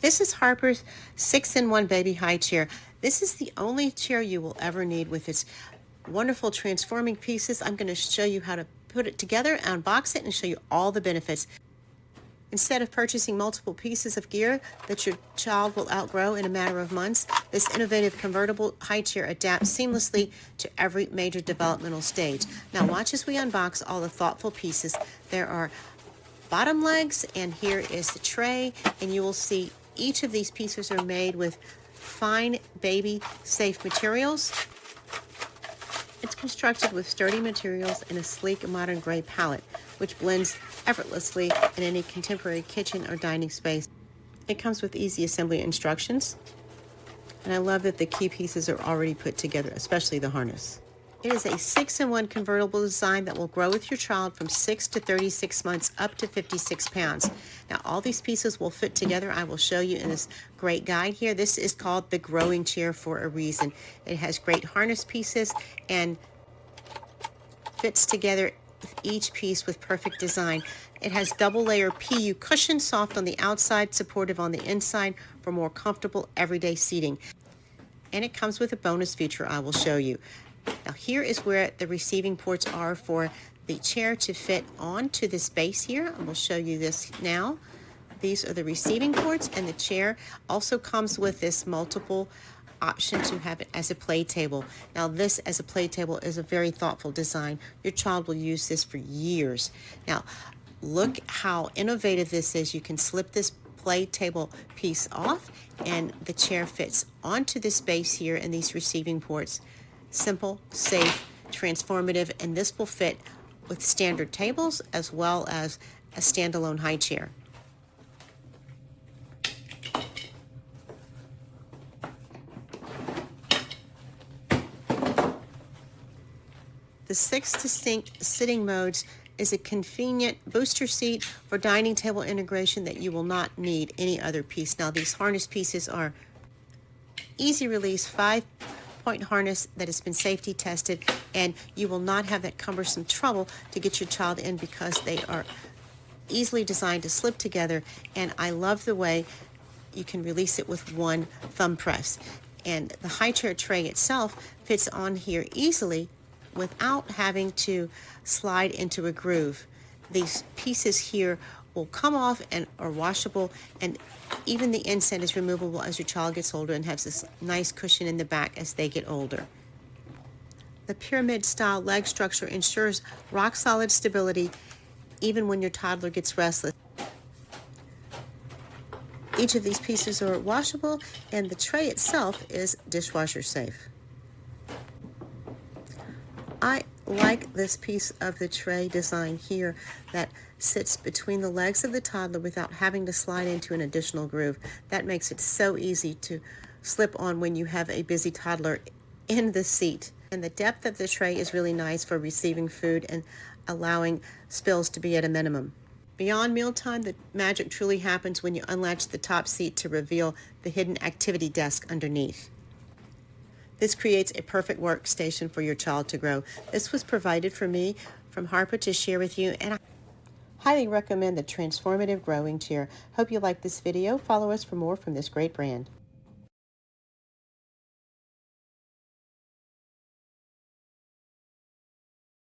This is Harper's 6-in-1 baby high chair. This is the only chair you will ever need with its wonderful transforming pieces. I'm going to show you how to put it together, unbox it, and show you all the benefits. Instead of purchasing multiple pieces of gear that your child will outgrow in a matter of months, this innovative convertible high chair adapts seamlessly to every major developmental stage. Now watch as we unbox all the thoughtful pieces. There are bottom legs, and here is the tray, and you will see each of these pieces are made with fine baby safe materials. It's constructed with sturdy materials and a sleek modern gray palette, which blends effortlessly in any contemporary kitchen or dining space. It comes with easy assembly instructions, and I love that the key pieces are already put together, especially the harness. It is a 6-in-1 convertible design that will grow with your child from 6 to 36 months up to 56 pounds. Now all these pieces will fit together. I will show you in this great guide here. This is called the growing chair for a reason. It has great harness pieces and fits together each piece with perfect design. It has double layer PU cushion, soft on the outside, supportive on the inside for more comfortable everyday seating. And it comes with a bonus feature I will show you. Now here is where the receiving ports are for the chair to fit onto this base here. I will show you this now. These are the receiving ports, and the chair also comes with this multiple option to have it as a play table. Now this as a play table is a very thoughtful design. Your child will use this for years. Now look how innovative this is. You can slip this play table piece off and the chair fits onto this base here in these receiving ports. Simple, safe, transformative, and this will fit with standard tables as well as a standalone high chair. The 6 distinct sitting modes is a convenient booster seat for dining table integration that you will not need any other piece. Now these harness pieces are easy release 5-point harness that has been safety tested, and you will not have that cumbersome trouble to get your child in because they are easily designed to slip together. And I love the way you can release it with one thumb press. And the high chair tray itself fits on here easily without having to slide into a groove. These pieces here will come off and are washable, and even the inside is removable as your child gets older and has this nice cushion in the back as they get older. The pyramid style leg structure ensures rock solid stability even when your toddler gets restless. Each of these pieces are washable, and the tray itself is dishwasher safe. I like this piece of the tray design here that sits between the legs of the toddler without having to slide into an additional groove. That makes it so easy to slip on when you have a busy toddler in the seat. And the depth of the tray is really nice for receiving food and allowing spills to be at a minimum. Beyond mealtime, the magic truly happens when you unlatch the top seat to reveal the hidden activity desk underneath. This creates a perfect workstation for your child to grow. This was provided for me from Harppa to share with you, and I highly recommend the Transformative Growing Chair. Hope you like this video. Follow us for more from this great brand.